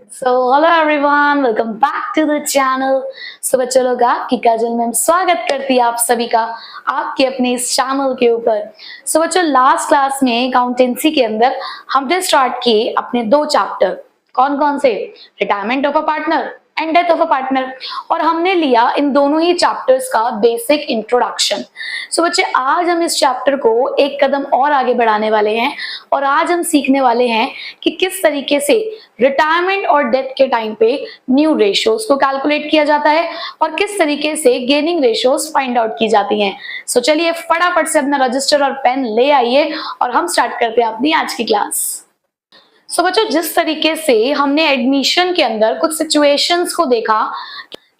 Hello everyone, welcome back to the channel. बच्चों लोग, आपकी काजल मैम स्वागत करती है आप सभी का आपके अपने इस चैनल के ऊपर। बच्चों, लास्ट क्लास में अकाउंटेंसी के अंदर हमने स्टार्ट किए अपने दो चैप्टर। कौन कौन से? Retirement of a partner and death of a partner. और हमने लिया इन दोनों ही चैप्टर्स का बेसिक इंट्रोडक्शन। बच्चे, आज हम इस चैप्टर को एक कदम और आगे बढ़ाने वाले हैं और आज हम सीखने वाले हैं कि किस तरीके से रिटायरमेंट और डेथ के टाइम पे न्यू रेशियोज को कैलकुलेट किया जाता है और किस तरीके से गेनिंग रेशियोज फाइंड आउट की जाती हैं। चलिए फटाफट से अपना रजिस्टर और पेन ले आइए और हम स्टार्ट करते हैं अपनी आज की क्लास। बच्चों, जिस तरीके से हमने एडमिशन के अंदर कुछ सिचुएशंस को देखा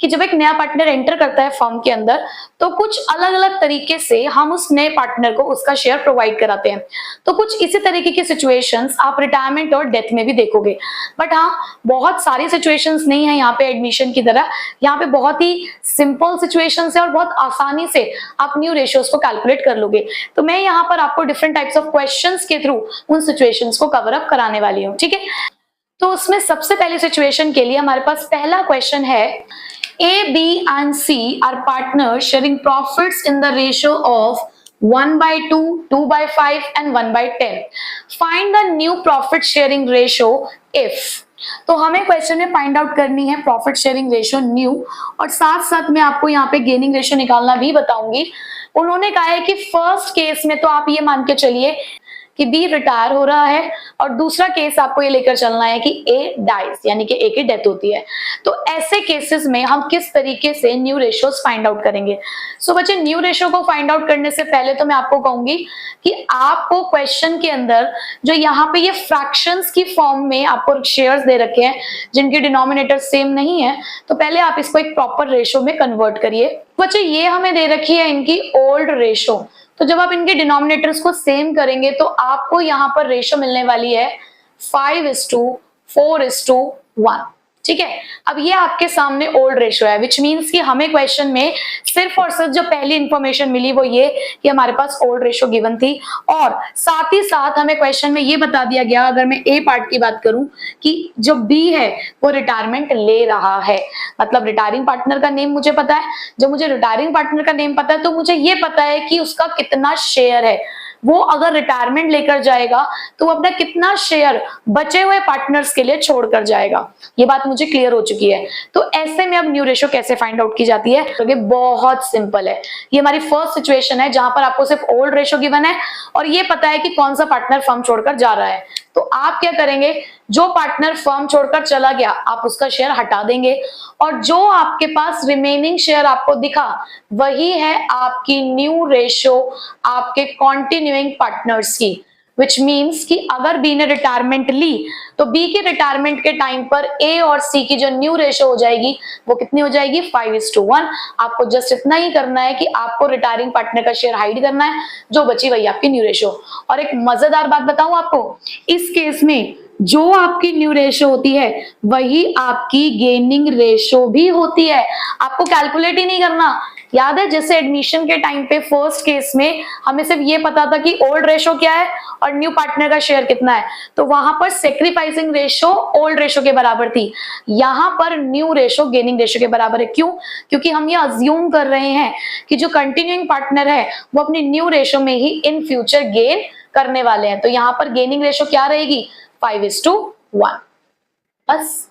कि जब एक नया पार्टनर एंटर करता है फर्म के अंदर तो कुछ अलग अलग तरीके से हम उस नए पार्टनर को उसका शेयर प्रोवाइड कराते हैं। तो कुछ इसी तरीके की सिचुएशंस आप रिटायरमेंट और डेथ में भी देखोगे। बट हाँ, बहुत सारी सिचुएशंस नहीं है यहाँ पे एडमिशन की तरह। यहाँ पे बहुत ही सिंपल सिचुएशंस है और बहुत आसानी से आप न्यू रेशियोज को कैलकुलेट कर लोगे। तो मैं यहाँ पर आपको डिफरेंट टाइप्स ऑफ क्वेश्चंस के थ्रू उन सिचुएशंस को कवर अप कराने वाली हूँ। ठीक है, तो उसमें सबसे पहली सिचुएशन के लिए हमारे पास पहला क्वेश्चन है, A, B and C are partners sharing profits in the ratio of 1/2, 2/5 and 1/10. Find the new profit sharing ratio if. तो हमें क्वेश्चन में फाइंड आउट करनी है प्रॉफिट शेयरिंग रेशियो न्यू, और साथ साथ मैं आपको यहाँ पे गेनिंग रेशियो निकालना भी बताऊंगी। उन्होंने कहा है कि फर्स्ट केस में तो आप ये मान के चलिए कि बी रिटायर हो रहा है और दूसरा केस आपको ये लेकर चलना है कि ए डाइज, यानी कि ए की डेथ होती है। तो ऐसे केसेस में हम किस तरीके से न्यू रेशियोज फाइंड आउट करेंगे? बच्चे, न्यू रेशियो को फाइंड आउट करने से पहले तो मैं आपको कहूंगी कि आपको क्वेश्चन के अंदर जो यहाँ पे ये फ्रैक्शंस की फॉर्म में आपको शेयर्स दे रखे हैं जिनके डिनोमिनेटर सेम नहीं है, तो पहले आप इसको एक प्रॉपर रेशियो में कन्वर्ट करिए। बच्चे, ये हमें दे रखी है इनकी ओल्ड रेशियो। तो जब आप इनके डिनोमिनेटर्स को सेम करेंगे तो आपको यहाँ पर रेशियो मिलने वाली है 5:4:1। ठीक है, अब ये आपके सामने ओल्ड रेशियो है, विच मीन्स कि हमें क्वेश्चन में सिर्फ और सिर्फ जो पहली इंफॉर्मेशन मिली वो ये कि हमारे पास ओल्ड रेशियो गिवन थी, और साथ ही साथ हमें क्वेश्चन में ये बता दिया गया, अगर मैं ए पार्ट की बात करूं, कि जो बी है वो रिटायरमेंट ले रहा है। मतलब रिटायरिंग पार्टनर का नेम मुझे पता है। जब मुझे रिटायरिंग पार्टनर का नेम पता है तो मुझे ये पता है कि उसका कितना शेयर है। वो अगर रिटायरमेंट लेकर जाएगा तो वो अपना कितना शेयर बचे हुए पार्टनर्स के लिए छोड़कर जाएगा। ये बात मुझे क्लियर हो चुकी है। तो ऐसे में अब न्यू रेशियो कैसे फाइंड आउट की जाती है? तो ये बहुत सिंपल है। ये हमारी फर्स्ट सिचुएशन है जहां पर आपको सिर्फ ओल्ड रेशियो गिवन है और ये पता है कि कौन सा पार्टनर फर्म छोड़कर जा रहा है। तो आप क्या करेंगे, जो पार्टनर फर्म छोड़कर चला गया आप उसका शेयर हटा देंगे, और जो आपके पास रिमेनिंग शेयर आपको दिखा वही है आपकी न्यू रेशियो आपके कॉन्टिन्यूइंग पार्टनर्स की। विच मीन्स कि अगर बी ने रिटायरमेंट ली तो बी के रिटायरमेंट के टाइम पर ए और सी की जो न्यू रेशियो हो जाएगी वो कितनी हो जाएगी? 5:1। आपको जस्ट इतना ही करना है कि आपको रिटायरिंग पार्टनर का शेयर हाइड करना है, जो बची वही आपकी न्यू रेशियो। और एक मजेदार बात बताऊं आपको, इस केस में जो आपकी न्यू रेशियो होती है वही आपकी गेनिंग रेशियो भी होती है। आपको कैलकुलेट ही नहीं करना। याद है, जैसे एडमिशन के टाइम पे फर्स्ट केस में हमें सिर्फ ये पता था कि ओल्ड रेशियो क्या है और न्यू पार्टनर का शेयर कितना है, तो वहां पर सेक्रीफाइसिंग रेशियो ओल्ड रेशियो के बराबर थी। यहां पर न्यू रेशियो गेनिंग रेशियो के बराबर है। क्यों? क्योंकि हम ये अज्यूम कर रहे हैं कि जो कंटिन्यूइंग पार्टनर है वो अपनी न्यू रेशियो में ही इन फ्यूचर गेन करने वाले हैं। तो यहाँ पर गेनिंग रेशियो क्या रहेगी? 5:1। बस,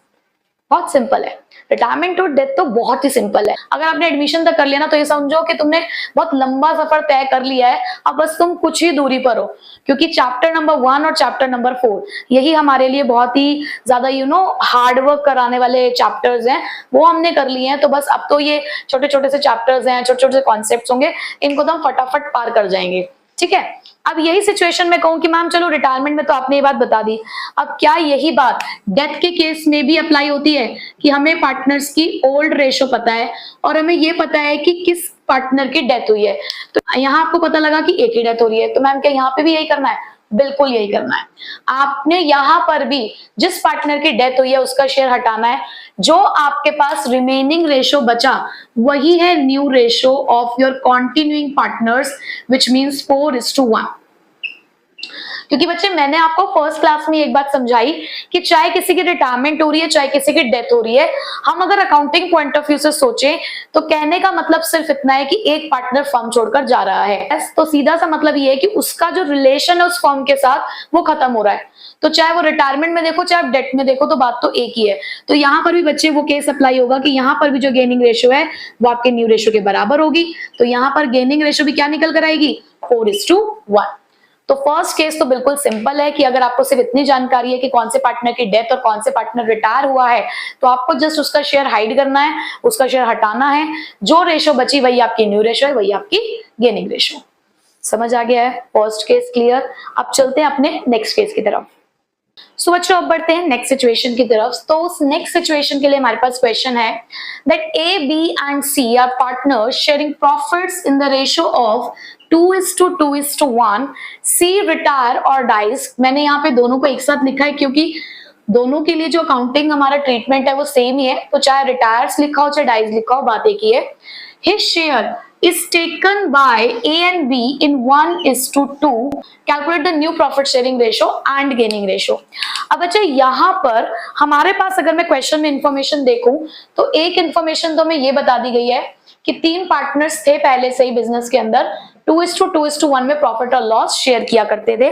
बहुत सिंपल है। रिटायरमेंट टू डेथ तो बहुत ही सिंपल है। अगर आपने एडमिशन तक कर लिया ना तो ये समझो कि तुमने बहुत लंबा सफर तय कर लिया है। अब बस तुम कुछ ही दूरी पर हो, क्योंकि चैप्टर नंबर 1 और चैप्टर नंबर 4 यही हमारे लिए बहुत ही ज्यादा हार्ड वर्क कराने वाले चैप्टर्स हैं, वो हमने कर लिए हैं। तो बस अब तो ये छोटे छोटे से चैप्टर्स हैं, छोटे छोटे से कॉन्सेप्ट्स होंगे, इनको तो हम फटाफट पार कर जाएंगे। ठीक है, अब यही सिचुएशन में कहूं कि मैम चलो रिटायरमेंट में तो आपने ये बात बता दी, अब क्या यही बात डेथ के केस में भी अप्लाई होती है कि हमें पार्टनर्स की ओल्ड रेशियो पता है और हमें ये पता है कि किस पार्टनर की डेथ हुई है? तो यहाँ आपको पता लगा कि एक ही डेथ हो रही है, तो मैम क्या यहाँ पे भी यही करना है? बिल्कुल यही करना है। आपने यहाँ पर भी जिस पार्टनर की डेथ हुई है उसका शेयर हटाना है। जो आपके पास रिमेनिंग रेशियो बचा वही है new ratio of your continuing partners, which means 4:1। क्योंकि बच्चे मैंने आपको फर्स्ट क्लास में एक बात समझाई कि चाहे किसी की रिटायरमेंट हो रही है, चाहे किसी की डेथ हो रही है, हम अगर अकाउंटिंग पॉइंट ऑफ व्यू से सोचें तो कहने का मतलब सिर्फ इतना है कि एक पार्टनर फर्म छोड़कर जा रहा है, तो सीधा सा मतलब ये है कि उसका जो रिलेशन है उस फर्म के साथ वो खत्म हो रहा है। तो चाहे वो रिटायरमेंट में देखो, चाहे आप डेथ में देखो, तो बात तो एक ही है। तो यहाँ पर भी बच्चे वो केस अप्लाई होगा कि यहाँ पर भी जो गेनिंग रेशियो है वो आपके न्यू रेशियो के बराबर होगी। तो यहाँ पर गेनिंग रेशियो भी क्या निकल कर आएगी, 4:1। तो फर्स्ट केस तो बिल्कुल सिंपल है कि अगर आपको सिर्फ इतनी जानकारी है कि कौन से पार्टनर की डेथ और कौन से पार्टनर रिटायर हुआ है, तो आपको जस्ट उसका शेयर हाइड करना है, उसका शेयर हटाना है। जो रेशियो बची वही आपकी न्यू रेशियो है, वही आपकी गेनिंग रेशियो। समझ आ गया है? First case clear. अब चलते हैं अपने नेक्स्ट केस की तरफ। सो बच्चों अब बढ़ते हैं नेक्स्ट सिचुएशन की तरफ। तो उस नेक्स्ट सिचुएशन के लिए हमारे पास क्वेश्चन है that A, B and C are partners sharing profits in the ratio of 2:2:1। C retire और डाइज। मैंने यहाँ पे दोनों को एक साथ लिखा है क्योंकि दोनों के लिए जो अकाउंटिंग हमारा ट्रीटमेंट है वो सेम ही है, तो चाहे रिटायर्स लिखा हो चाहे डाइज लिखा हो, बात एक ही है। His share is taken by A and B in 1:2. Calculate the new profit sharing ratio and gaining ratio. अब अच्छा यहाँ पर हमारे पास अगर मैं क्वेश्चन में इंफॉर्मेशन देखूं तो एक इंफॉर्मेशन तो हमें ये बता दी गई है कि 3 पार्टनर्स थे पहले से ही बिजनेस के अंदर, 2:2:1 में प्रॉफिट और लॉस शेयर किया करते थे।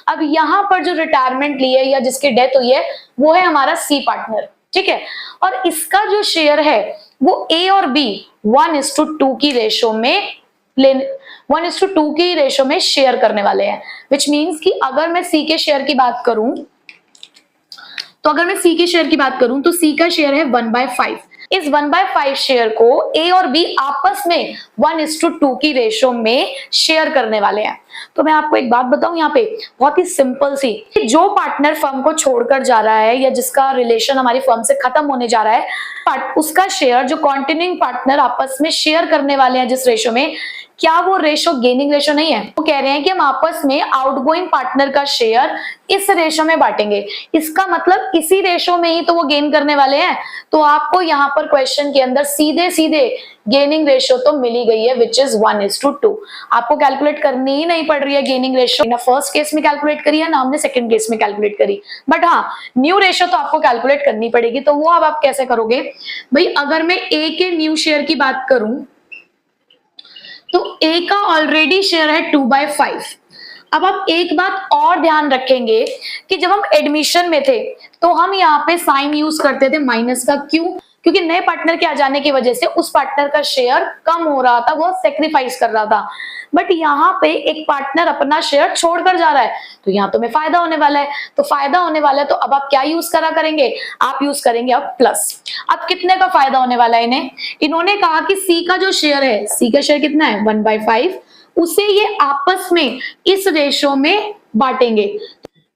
अब यहाँ पर जो रिटायरमेंट ली है या जिसकी डेथ हुई है वो है हमारा सी पार्टनर, ठीक है। और इसका जो शेयर है वो ए और बी 1:2 की रेशो में 1:2 की रेशो में शेयर करने वाले हैं। विच मीन्स कि अगर मैं सी के शेयर की बात करूं तो सी का शेयर है 1/5। इस 1/5 शेयर को ए और बी आपस में 1:2 की रेशो में शेयर करने वाले हैं। तो मैं आपको एक बात बताऊं यहाँ पे बहुत ही सिंपल सी, जो पार्टनर फर्म को छोड़कर जा रहा है या जिसका रिलेशन हमारी फर्म से खत्म होने जा रहा है, उसका शेयर जो कॉन्टिन्यूइंग पार्टनर आपस में शेयर करने वाले हैं जिस रेशो में, क्या वो रेशो गेनिंग रेशो नहीं है? वो कह रहे हैं कि हम आपस में आउटगोइंग पार्टनर का शेयर इस रेशो में बांटेंगे। इसका मतलब इसी रेशो में ही तो वो गेन करने वाले हैं। तो आपको यहाँ पर क्वेश्चन के अंदर सीधे सीधे गेनिंग रेशो तो मिली गई है विच इज 1:2। आपको कैलकुलेट करनी ही नहीं पड़ रही है गेनिंग रेशो, ना फर्स्ट केस में कैलकुलेट करी है ना हमने सेकंड केस में कैलकुलेट करी, बट हाँ न्यू रेशो तो आपको कैलकुलेट करनी पड़ेगी। तो वो अब आप कैसे करोगे भाई? अगर मैं ए के न्यू शेयर की बात करूं तो ए का ऑलरेडी शेयर है 2/5। अब आप एक बात और ध्यान रखेंगे कि जब हम एडमिशन में थे तो हम यहाँ पे साइन यूज करते थे माइनस का। क्यों? क्योंकि नए पार्टनर के आ जाने की वजह से उस पार्टनर का शेयर कम हो रहा था, वो सेक्रीफाइस कर रहा था। बट यहाँ पे एक पार्टनर अपना शेयर छोड़कर जा रहा है तो यहाँ तो में फायदा होने वाला है। तो फायदा होने वाला है तो अब आप क्या यूज करा करेंगे? आप यूज करेंगे अब प्लस। अब कितने का फायदा होने वाला है इन्हें? इन्होंने कहा कि सी का जो शेयर है, सी का शेयर कितना है 1/5, उसे ये आपस में इस रेशो में बांटेंगे।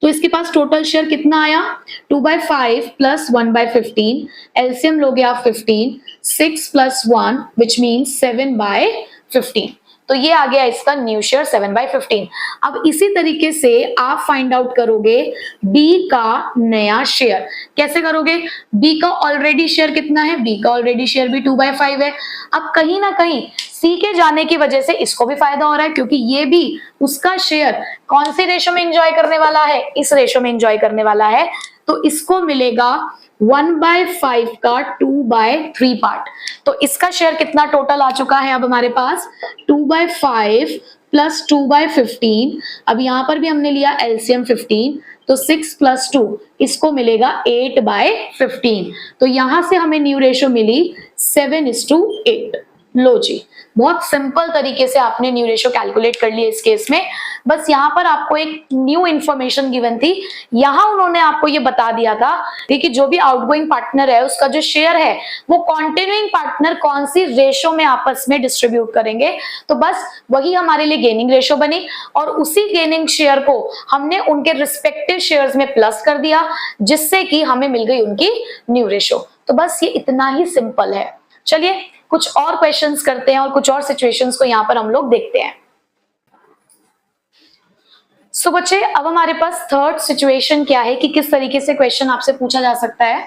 तो इसके पास टोटल शेयर कितना आया? 2/5 प्लस 1/15, एलसीएम लोगे आप 15, 6 + 1 विच मीन्स 7/15। तो ये आ गया इसका न्यू शेयर 7/15। अब इसी तरीके से आप फाइंड आउट करोगे बी का नया शेयर। कैसे करोगे? बी का ऑलरेडी शेयर कितना है? बी का ऑलरेडी शेयर भी 2/5 है। अब कहीं ना कहीं सी के जाने की वजह से इसको भी फायदा हो रहा है क्योंकि ये भी उसका शेयर कौन सी रेशो में एंजॉय करने वाला है? इस रेशो में एंजॉय करने वाला है। तो इसको मिलेगा 1/5 का 2/3 पार्ट। तो इसका शेयर कितना टोटल आ चुका है अब हमारे पास? 2/5 प्लस 2/15। अब यहां पर भी हमने लिया एलसीएम 15, तो 6 + 2 इसको मिलेगा 8/15। तो यहां से हमें न्यू रेशो मिली 7:8। लो जी, बहुत सिंपल तरीके से आपने न्यू रेशो कैलकुलेट कर लिया इस केस में। बस यहाँ पर आपको एक न्यू इंफॉर्मेशन गिवन थी। यहाँ उन्होंने आपको ये बता दिया था कि जो भी आउटगोइंग पार्टनर है उसका जो शेयर है वो कॉन्टिन्यूइंग पार्टनर कौन सी रेशो में आपस में डिस्ट्रीब्यूट करेंगे। तो बस वही हमारे लिए गेनिंग रेशो बनी और उसी गेनिंग शेयर को हमने उनके रिस्पेक्टिव शेयर्स में प्लस कर दिया जिससे कि हमें मिल गई उनकी न्यू रेशो। तो बस ये इतना ही सिंपल है। चलिए कुछ और क्वेश्चंस करते हैं और कुछ और सिचुएशंस को यहाँ पर हम लोग देखते हैं। सो बच्चे अब हमारे पास थर्ड सिचुएशन क्या है कि किस तरीके से क्वेश्चन आपसे पूछा जा सकता है।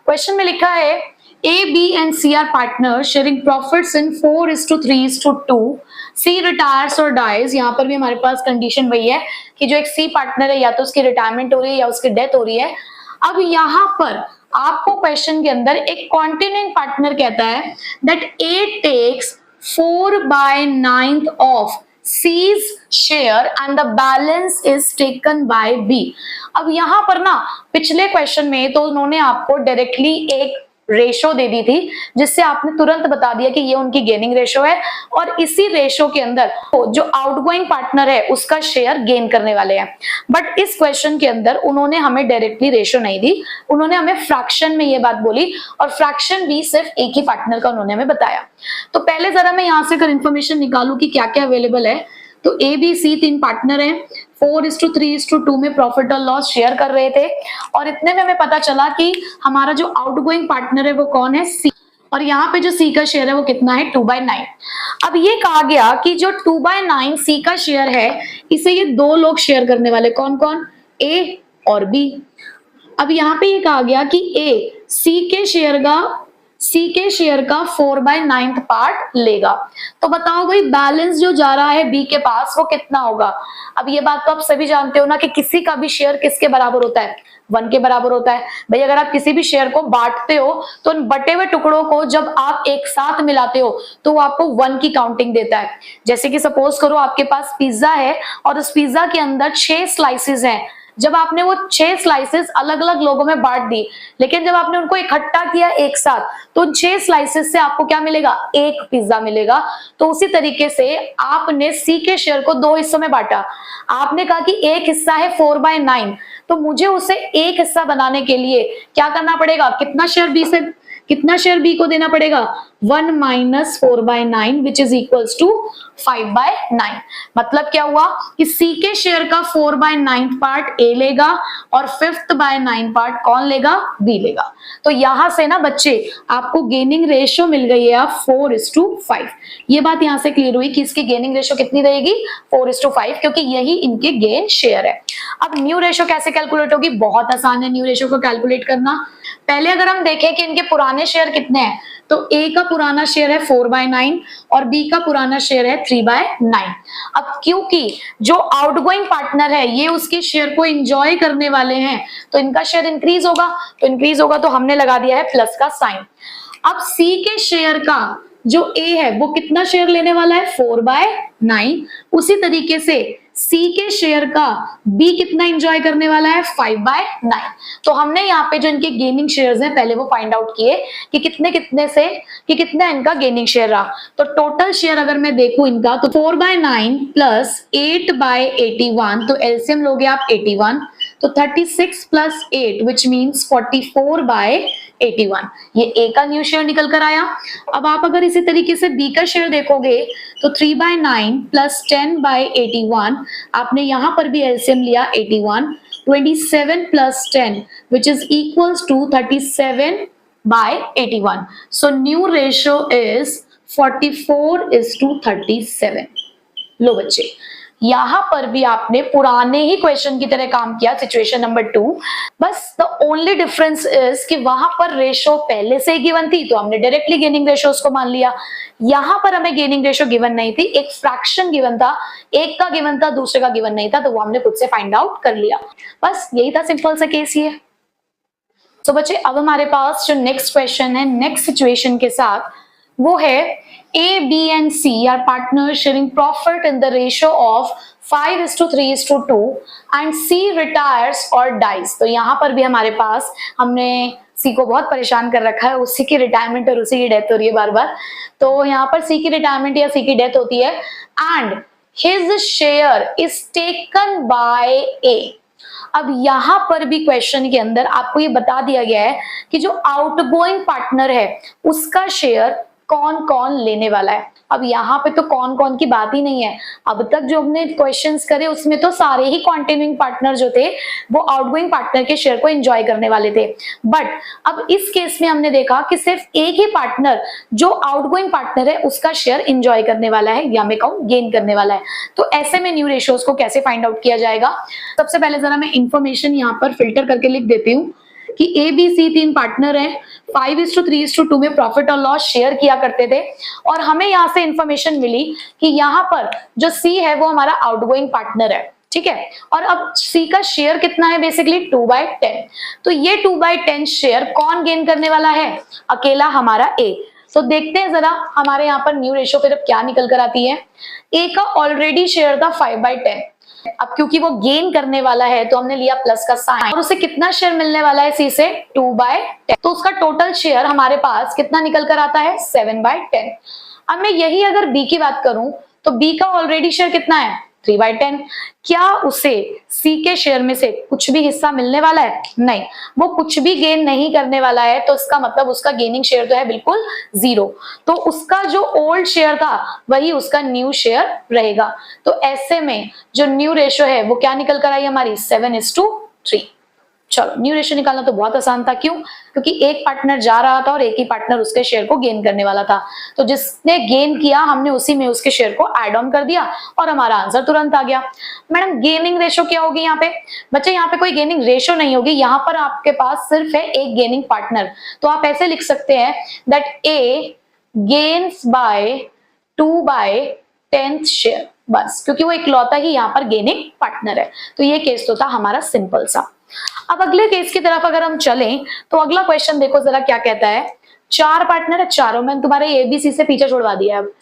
क्वेश्चन में लिखा है A, B and C are partners sharing profits in 4:3:2. C retires or dies. यहाँ पर भी हमारे पास कंडीशन वही है कि जो एक C पार्टनर है या तो उसकी रिटायरमेंट हो रही है या उसकी डेथ हो रही है। अब यहाँ पर आपको क्वेश्चन के अंदर एक कॉन्टिन्यूइंग पार्टनर कहता है that A takes 4/9 of C's share and the balance is taken by B। अब यहाँ पर ना पिछले क्वेश्चन में तो उन्होंने आपको डायरेक्टली एक रेशो दे दी थी जिससे आपने तुरंत बता दिया कि ये उनकी गेनिंग रेशो है और इसी रेशो के अंदर जो आउटगोइंग पार्टनर है उसका शेयर गेन करने वाले हैं। बट इस क्वेश्चन के अंदर उन्होंने हमें डायरेक्टली रेशो नहीं दी, उन्होंने हमें फ्रैक्शन में ये बात बोली और फ्रैक्शन भी सिर्फ एक ही पार्टनर का उन्होंने हमें बताया। तो पहले जरा मैं यहां से अगर इंफॉर्मेशन निकालू कि क्या क्या अवेलेबल है, तो ए बी सी 3 पार्टनर हैं, 4:3:2 में प्रॉफिट और लॉस शेयर कर रहे थे और इतने में हमें पता चला कि हमारा जो आउटगोइंग पार्टनर है वो कौन है, सी। और यहाँ पे जो सी का शेयर है वो कितना है, 2/9। अब ये कहा गया कि जो 2/9 सी का शेयर है इसे ये दो लोग शेयर करने वाले, कौन कौन, ए और बी। अब यहाँ पे ये कहा गया कि ए सी के शेयर का 4/9 पार्ट लेगा। तो बताओ भाई बैलेंस जो जा रहा है बी के पास वो कितना होगा। अब ये बात तो आप सभी जानते हो ना कि किसी का भी शेयर किसके बराबर होता है, 1 के बराबर होता है। भाई अगर आप किसी भी शेयर को बांटते हो तो उन बटे हुए टुकड़ों को जब आप एक साथ मिलाते हो तो वो आपको 1 की काउंटिंग देता है। जैसे कि सपोज करो आपके पास पिज्जा है और उस पिज्जा के अंदर 6 स्लाइसेस हैं, जब आपने वो 6 स्लाइसेस अलग अलग लोगों में बांट दी, लेकिन जब आपने उनको इकट्ठा किया एक साथ तो 6 स्लाइसेस से आपको क्या मिलेगा, एक पिज्जा मिलेगा। तो उसी तरीके से आपने सी के शेयर को 2 हिस्सों में बांटा। आपने कहा कि एक हिस्सा है 4/9, तो मुझे उसे एक हिस्सा बनाने के लिए क्या करना पड़ेगा, कितना शेयर बी को देना पड़ेगा, 1 - 4/9 विच इज इक्वल्स टू 5/9। मतलब क्या हुआ कि सी के शेयर का 4/9 पार्ट ए लेगा और 5/9 पार्ट कौन लेगा, बी लेगा। तो यहां से ना बच्चे आपको गेनिंग रेशियो मिल गई है 4:5। ये बात यहां से क्लियर हुई कि इसकी गेनिंग रेशियो कितनी रहेगी, 4:5, क्योंकि यही इनके गेन शेयर है। अब न्यू रेशियो कैसे कैलकुलेट होगी, बहुत आसान है न्यू रेशियो को कैलकुलेट करना। पहले अगर हम देखें कि इनके पुराने शेयर कितने हैं, तो ए का पुराना शेयर है 4/9 और बी का पुराना शेयर है 3/9। अब क्योंकि जो आउटगोइंग पार्टनर है ये उसके शेयर को एंजॉय करने वाले हैं तो इनका शेयर इंक्रीज होगा, तो हमने लगा दिया है प्लस का साइन। अब सी के शेयर का जो ए है वो कितना शेयर लेने वाला है, 4/9। उसी तरीके से सी के शेयर का बी कितना एंजॉय करने वाला है, 5/9। तो हमने यहाँ पे जो इनके गेनिंग शेयर्स हैं पहले वो फाइंड आउट किए कि कितना इनका गेनिंग शेयर रहा। तो टोटल शेयर अगर मैं देखूं इनका तो 4/9 प्लस 8/81, तो एलसीएम लोगे आप 81, तो 36 प्लस 8 विच मीन्स 44/81। ये ए का न्यू शेयर निकल कर आया। अब आप अगर इसी तरीके से बी का शेयर देखोगे तो 3/9 प्लस 10/81, आपने यहां पर भी एलसीएम लिया 81, 27 plus 10 which is equals to 37/81। So new ratio is 44:37। लो बच्चे यहां पर भी आपने पुराने ही क्वेश्चन की तरह काम किया, सिचुएशन नंबर 2। बस द ओनली डिफरेंस इज कि वहां पर रेशो पहले से ही गिवन थी तो हमने डायरेक्टली गेनिंग रेशियोज को मान लिया। यहां पर हमें गेनिंग रेशियो गिवन नहीं थी, एक फ्रैक्शन गिवन था, एक का गिवन था दूसरे का गिवन नहीं था, तो वो हमने खुद से फाइंड आउट कर लिया। बस यही था, सिंपल सा केस ये। तो बच्चे अब हमारे पास जो नेक्स्ट क्वेश्चन है नेक्स्ट सिचुएशन के साथ वो है A, B and C are partners sharing profit in the ratio of 5:3:2 and C retires or dies। तो यहाँ पर भी हमारे पास हमने C को बहुत परेशान कर रखा है, उसी की रिटायरमेंट और उसी की डेथ हो रही है बार बार। तो यहाँ पर C की रिटायरमेंट या C की डेथ होती है and his share is taken by A। अब यहां पर भी क्वेश्चन के अंदर आपको ये बता दिया गया है कि जो आउटगोइंग पार्टनर है उसका शेयर कौन कौन लेने वाला है। अब यहाँ पे तो कौन कौन की बात ही नहीं है, अब तक जो हमने क्वेश्चंस करे उसमें तो सारे ही कॉन्टिन्यूइंग पार्टनर जो थे वो आउटगोइंग पार्टनर के शेयर को एंजॉय करने वाले थे। बट अब इस केस में हमने देखा कि सिर्फ एक ही पार्टनर जो आउटगोइंग पार्टनर है उसका शेयर एंजॉय करने वाला है या मैं कहूं गेन करने वाला है। तो ऐसे में न्यू रेशियोज को कैसे फाइंड आउट किया जाएगा, सबसे पहले जरा मैं इंफॉर्मेशन यहाँ पर फिल्टर करके लिख देती हूँ। कि ए बी सी 3 पार्टनर हैं, 5:3:2 में प्रॉफिट और लॉस शेयर किया करते थे, और हमें यहाँ से इंफॉर्मेशन मिली कि यहाँ पर जो सी है वो हमारा आउटगोइंग पार्टनर है, ठीक है। और अब सी का शेयर कितना है, बेसिकली 2/10। तो ये 2/10 शेयर कौन गेन करने वाला है, अकेला हमारा ए। तो देखते हैं जरा हमारे यहाँ पर न्यू रेशियो फिर अब क्या निकल कर आती है। ए का ऑलरेडी शेयर था 5/10, अब क्योंकि वो गेन करने वाला है तो हमने लिया प्लस का साइन, और उसे कितना शेयर मिलने वाला है सी से, 2/10। तो उसका टोटल शेयर हमारे पास कितना निकल कर आता है, 7/10। अब मैं यही अगर बी की बात करूं तो बी का ऑलरेडी शेयर कितना है, 3/10। क्या उसे सी के शेयर में से कुछ भी हिस्सा मिलने वाला है, नहीं, वो कुछ भी गेन नहीं करने वाला है, तो इसका मतलब उसका गेनिंग शेयर तो है बिल्कुल 0। तो उसका जो ओल्ड शेयर था वही उसका न्यू शेयर रहेगा। तो ऐसे में जो न्यू रेशियो है वो क्या निकल कर आई हमारी, 7:3। चलो न्यू रेशियो निकालना तो बहुत आसान था, क्यों, क्योंकि एक पार्टनर जा रहा था और एक ही पार्टनर उसके शेयर को गेन करने वाला था, तो जिसने गेन किया हमने उसी में उसके शेयर को ऐड ऑन कर दिया और हमारा आंसर तुरंत आ गया। मैडम गेनिंग रेशियो क्या होगी यहाँ पे, बच्चे यहाँ पे कोई गेनिंग रेशियो नहीं होगी, यहाँ पर आपके पास सिर्फ है एक गेनिंग पार्टनर। तो आप ऐसे लिख सकते हैं that A gains by 2/10 share, बस, क्योंकि वो इकलौता ही यहाँ पर गेनिंग पार्टनर है। तो ये केस तो था हमारा सिंपल सा। अब अगले केस की तरफ अगर हम चलें तो अगला क्वेश्चन देखो जरा क्या कहता है। 4 पार्टनर है, चारों में तुम्हारे एबीसी से पीछे छुड़वा दिया अब।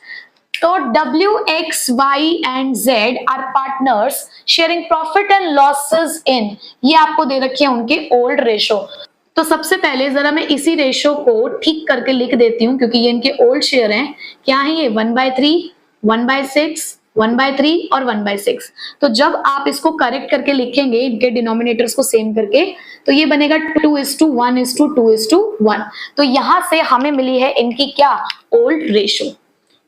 तो W, X, Y and Z are partners sharing profit and losses in, ये आपको दे रखे हैं उनके ओल्ड रेशो। तो सबसे पहले जरा मैं इसी रेशो को ठीक करके लिख देती हूँ, क्योंकि ये इनके ओल्ड शेयर हैं। क्या है ये, 1/3, 1/6, 1/3 और 1/6। तो जब आप इसको करेक्ट करके लिखेंगे इनके डिनोमिनेटर्स को सेम करके, तो ये बनेगा 2:1:2:1। तो यहां से हमें मिली है इनकी क्या, ओल्ड रेशो।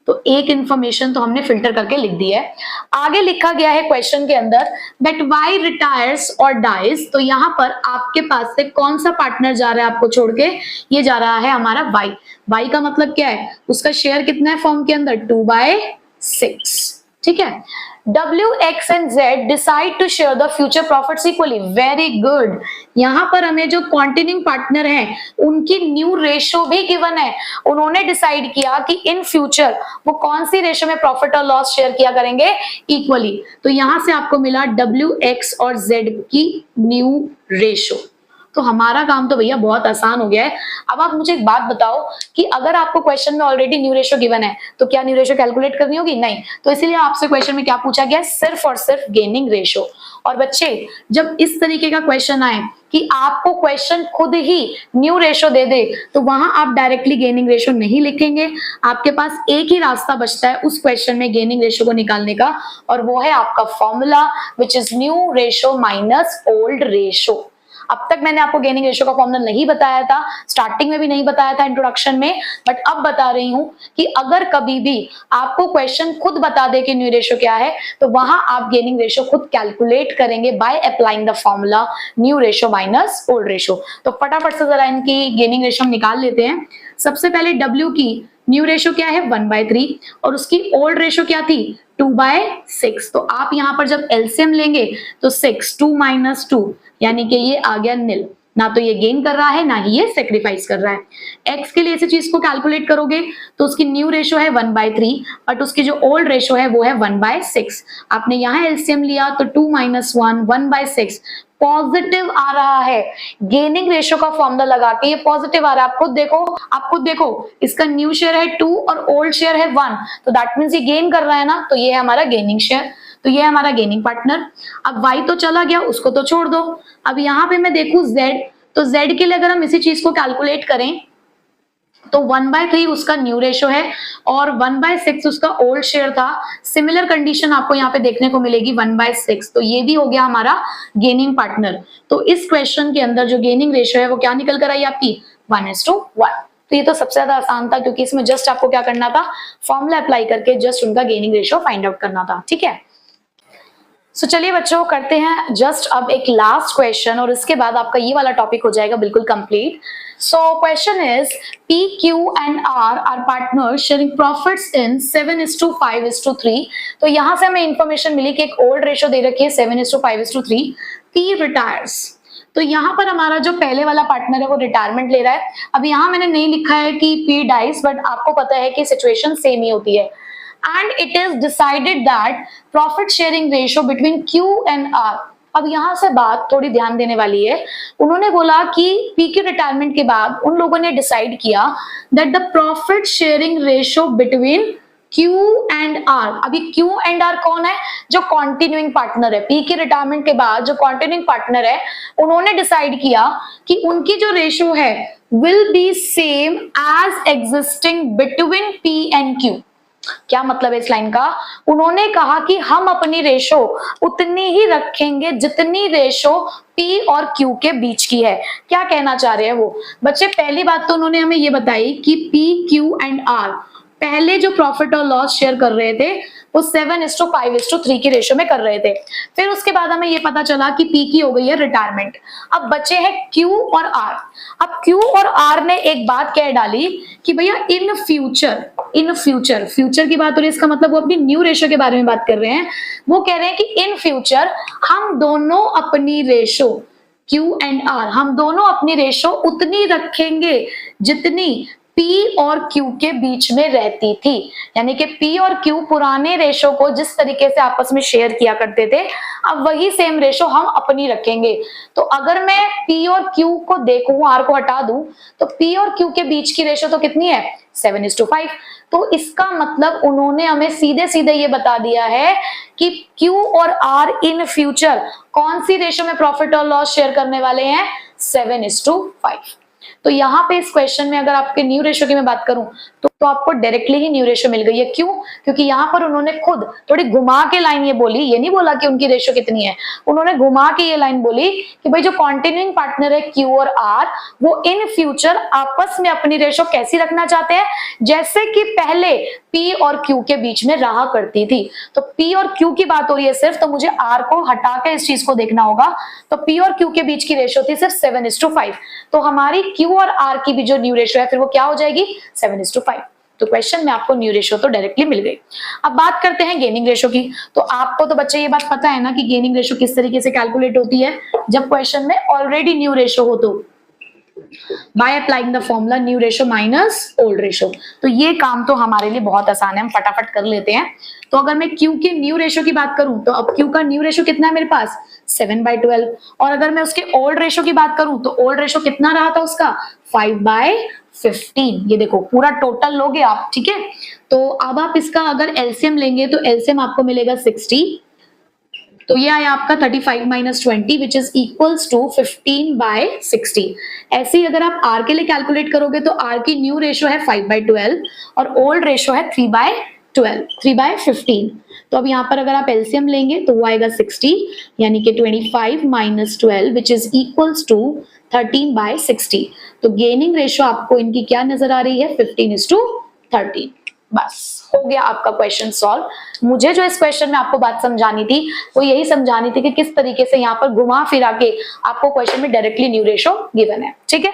तो एक इंफॉर्मेशन तो हमने फिल्टर करके लिख दी है। आगे लिखा गया है क्वेश्चन के अंदर दैट वाई रिटायर्स और डाइज। तो यहां पर आपके पास से कौन सा पार्टनर जा रहा है आपको छोड़ के, ये जा रहा है हमारा वाई। वाई का मतलब क्या है, उसका शेयर कितना है फॉर्म के अंदर, 2/6, ठीक है। W, X and Z decide to share the future profits equally. Very good. यहाँ पर हमें जो कॉन्टिन्यूइंग पार्टनर हैं उनकी न्यू रेशो भी गिवन है। उन्होंने डिसाइड किया कि इन फ्यूचर वो कौन सी रेशो में प्रॉफिट और लॉस शेयर किया करेंगे, इक्वली। तो यहां से आपको मिला W, X और Z की न्यू रेशो। तो हमारा काम तो भैया बहुत आसान हो गया है। अब आप मुझे एक बात बताओ कि अगर आपको क्वेश्चन में ऑलरेडी न्यू रेशियो गिवन है तो क्या न्यू रेशियो कैलकुलेट करनी होगी, नहीं। तो इसीलिए आपसे क्वेश्चन में क्या पूछा गया, सिर्फ और सिर्फ गेनिंग रेशियो। और बच्चे जब इस तरीके का क्वेश्चन आए कि आपको क्वेश्चन खुद ही न्यू रेशियो दे दे, तो वहां आप डायरेक्टली गेनिंग रेशियो नहीं लिखेंगे। आपके पास एक ही रास्ता बचता है उस क्वेश्चन में गेनिंग रेशियो को निकालने का, और वो है आपका formula which is new ratio minus old ratio. अब तक मैंने आपको गेनिंग रेशियो का फॉर्मूला नहीं बताया था, स्टार्टिंग में भी नहीं बताया था इंट्रोडक्शन में, बट अब बता रही हूं कि अगर कभी भी आपको क्वेश्चन खुद बता दे कि न्यू रेशियो क्या है, तो वहां आप गेनिंग रेशियो खुद कैलकुलेट करेंगे by applying the formula new ratio minus old ratio. तो फटाफट से जरा इनकी गेनिंग रेशियो हम निकाल लेते हैं। सबसे पहले W की न्यू रेशियो क्या है, 1/3, और उसकी ओल्ड रेशियो क्या थी, 2/6। तो आप यहां पर जब एलसीएम लेंगे तो 6, 2 - 2 यानी कि ये आ गया निल। ना तो ये गेन कर रहा है ना ही ये सेक्रीफाइस कर रहा है। एक्स के लिए इसी चीज को कैलकुलेट करोगे तो उसकी न्यू रेशियो है 1/3, बट उसकी जो ओल्ड रेशियो है वो है 1/6। आपने यहाँ एलसीएम लिया तो 2 - 1, 1/6 पॉजिटिव आ रहा है। गेनिंग रेशियो का फॉर्मूला लगा के ये पॉजिटिव आ रहा है। आप खुद देखो, इसका न्यू शेयर है 2 और ओल्ड शेयर है 1, तो दैट मींस ये गेन कर रहा है ना, तो ये है हमारा गेनिंग शेयर, तो ये है हमारा गेनिंग पार्टनर। अब Y तो चला गया, उसको तो छोड़ दो। अब यहाँ पे मैं देखूं Z, तो Z के लिए अगर हम इसी चीज को कैलकुलेट करें तो 1/3 उसका न्यू रेशियो है और 1/6 उसका ओल्ड शेयर था। सिमिलर कंडीशन आपको यहाँ पे देखने को मिलेगी 1/6, तो ये भी हो गया हमारा गेनिंग पार्टनर। तो इस क्वेश्चन के अंदर जो गेनिंग रेशियो है वो क्या निकल कर आई आपकी, 1:1। तो ये तो सबसे ज्यादा आसान था, क्योंकि इसमें जस्ट आपको क्या करना था, फॉर्मूला अप्लाई करके जस्ट उनका गेनिंग रेशियो फाइंड आउट करना था, ठीक है। सो चलिए बच्चों करते हैं जस्ट अब एक लास्ट क्वेश्चन, और इसके बाद आपका ये वाला टॉपिक हो जाएगा बिल्कुल complete. So question is P, Q and R are partner sharing profits in 7:5:3। तो यहां से हमें इंफॉर्मेशन मिली कि एक ओल्ड रेशियो दे रखी है 7:5:3। P रिटायर्स, तो यहाँ पर हमारा जो पहले वाला पार्टनर है वो रिटायरमेंट ले रहा है। अब यहाँ मैंने नहीं लिखा है कि पी डाइज, बट आपको पता है कि सिचुएशन सेम ही होती है। And it is decided that profit sharing ratio between Q and R. अब यहाँ से बात थोड़ी ध्यान देने वाली है। उन्होंने बोला कि पी के रिटायरमेंट के बाद उन लोगों ने डिसाइड किया that the profit sharing ratio between Q and R। अभी Q एंड R कौन है? जो कॉन्टिन्यूइंग पार्टनर है। P के रिटायरमेंट के बाद जो कॉन्टिन्यूइंग पार्टनर है, उन्होंने डिसाइड किया कि उनकी जो रेशियो है will be same as existing between P and Q। क्या मतलब है इस लाइन का? उन्होंने कहा कि हम अपनी रेशो उतनी ही रखेंगे जितनी रेशो P और Q के बीच की है। क्या कहना चाह रहे हैं वो बच्चे? पहली बात तो उन्होंने हमें ये बताई कि P, Q एंड R पहले जो प्रॉफिट और लॉस शेयर कर रहे थे वो 7:5:3 की रेशो में कर रहे थे। फिर उसके बाद हमें ये पता चला कि P की हो गई है रिटायरमेंट। अब बचे हैं Q और R। अब Q और R ने एक बात कह डाली कि भैया इन फ्यूचर की बात हो रही है, इसका मतलब वो अपनी न्यू रेशो के बारे में बात कर रहे हैं। वो कह रहे हैं कि इन फ्यूचर हम दोनों अपनी रेशो Q एंड R, हम दोनों अपनी रेशो उतनी रखेंगे जितनी P और Q के बीच में रहती थी। यानी कि P और Q पुराने रेशो को जिस तरीके से आपस में शेयर किया करते थे, अब वही सेम रेशो हम अपनी रखेंगे। तो अगर मैं P और Q को देखूं, R को हटा दूं, तो P और Q के बीच की रेशो तो कितनी है? 7:5। तो इसका मतलब उन्होंने हमें सीधे सीधे ये बता दिया है कि Q और R इन फ्यूचर कौन सी रेशो में प्रॉफिट और लॉस शेयर करने वाले हैं? 7:5। तो यहाँ पे इस क्वेश्चन में अगर आपके न्यू रेशो की मैं बात करूं तो आपको डायरेक्टली ही न्यू रेशो मिल गई है। क्यों? क्योंकि यहाँ पर उन्होंने खुद थोड़ी घुमा के लाइन ये बोली, ये नहीं बोला कि उनकी रेशो कितनी है, उन्होंने घुमा के ये लाइन बोली कि भाई जो कॉन्टिन्यूइंग पार्टनर है Q और R, वो इन फ्यूचर आपस में अपनी रेशो कैसी रखना चाहते हैं? जैसे कि पहले P और Q के बीच में रहा करती थी। तो P और Q की बात हो रही है सिर्फ, तो मुझे R को हटा के इस चीज को देखना होगा। तो P और Q के बीच की रेशो थी सिर्फ 7:5। तो हमारी Q और R की भी जो न्यू रेशो है फिर वो क्या हो जाएगी? 7:5। तो क्वेश्चन में आपको न्यू रेशो तो डायरेक्टली मिल गई। अब बात करते हैं गेनिंग रेशो की। तो आपको तो बच्चे ये बात पता है ना कि गेनिंग रेशो किस तरीके से कैलकुलेट होती है। जब क्वेश्चन में ऑलरेडी न्यू रेशो हो तो by applying the formula new ratio minus old ratio. तो ये काम तो हमारे लिए बहुत आसान है, हम फटाफट कर लेते हैं। तो अगर मैं Q के न्यू रेशो की बात करूं तो अब Q का न्यू रेशो कितना है मेरे पास? 7/12। और अगर मैं उसके ओल्ड रेशो की बात करूं तो ओल्ड रेशो कितना रहा था उसका? 5/15। ये देखो पूरा टोटल लोगे आप, ठीक है। तो अब आप इसका अगर एलसीएम लेंगे तो एलसीएम आपको मिलेगा 60। तो ये आया आपका 35 - 20 विच इज इक्वल्स टू 15/60। ऐसे ही अगर आप R के लिए कैलकुलेट करोगे तो R की न्यू रेशो है 5/12 और ओल्ड रेशो है 3/15। तो अब यहाँ पर अगर आप एलसीएम लेंगे तो वो आएगा 60, यानी कि 25 - 12 विच इज इक्वल्स टू 13/60। तो गेनिंग रेशो आपको इनकी क्या नजर आ रही है? 15:13। बस हो गया आपका क्वेश्चन सॉल्व। मुझे जो इस क्वेश्चन में आपको बात समझानी थी वो यही समझानी थी कि किस तरीके से यहाँ पर घुमा फिरा के आपको क्वेश्चन में डायरेक्टली न्यू रेशो गिवन है, ठीक है।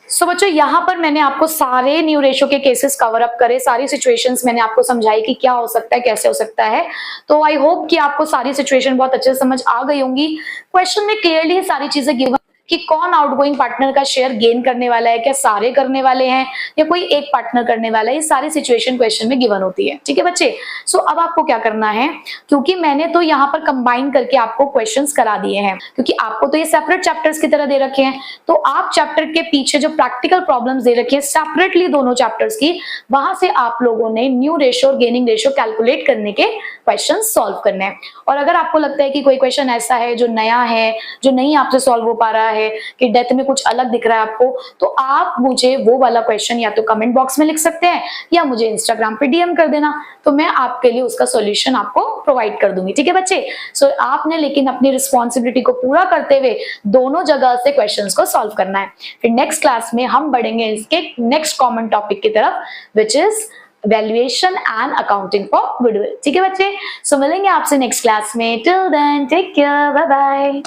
सो बच्चों यहाँ पर मैंने आपको सारे न्यू रेशो के केसेस कवर अप करे, सारी सिचुएशंस मैंने आपको समझाई कि क्या हो सकता है, कैसे हो सकता है। तो आई होप कि आपको सारी सिचुएशन बहुत अच्छे से समझ आ गई होंगी। क्वेश्चन में क्लियरली सारी चीजें गिवन कि कौन आउटगोइंग पार्टनर का शेयर गेन करने वाला है, क्या सारे करने वाले हैं या कोई एक पार्टनर करने वाला है, ये सारी सिचुएशन क्वेश्चन में गिवन होती है, ठीक है बच्चे। सो अब आपको क्या करना है, क्योंकि मैंने तो यहाँ पर कंबाइन करके आपको क्वेश्चंस करा दिए हैं, क्योंकि आपको तो ये सेपरेट चैप्टर्स की तरह दे रखे हैं, तो आप चैप्टर के पीछे जो प्रैक्टिकल प्रॉब्लम्स दे रखी है सेपरेटली दोनों चैप्टर्स की, वहां से आप लोगों ने न्यू रेशो और गेनिंग रेशो कैलकुलेट करने के क्वेश्चन सॉल्व करने हैं। और अगर आपको लगता है कि कोई क्वेश्चन ऐसा है जो नया है, जो नहीं आपसे सॉल्व हो पा रहा है, कि डेथ में कुछ अलग दिख रहा है आपको, तो आप मुझे वो वाला क्वेश्चन या तो कमेंट बॉक्स में लिख सकते हैं या मुझे इंस्टाग्राम पे डीएम कर देना, तो मैं आपके लिए उसका सॉल्यूशन आपको प्रोवाइड कर दूंगी, ठीक है बच्चे। सो आपने लेकिन अपनी रिस्पॉन्सिबिलिटी को पूरा करते हुए दोनों जगह से क्वेश्चंस को सॉल्व करना है। फिर नेक्स्ट क्लास में हम बढ़ेंगे इसके नेक्स्ट कॉमन टॉपिक की तरफ, which is valuation and accounting for goodwill, ठीक है बच्चे। सो मिलेंगे आपसे नेक्स्ट क्लास में। Till then take care, bye bye.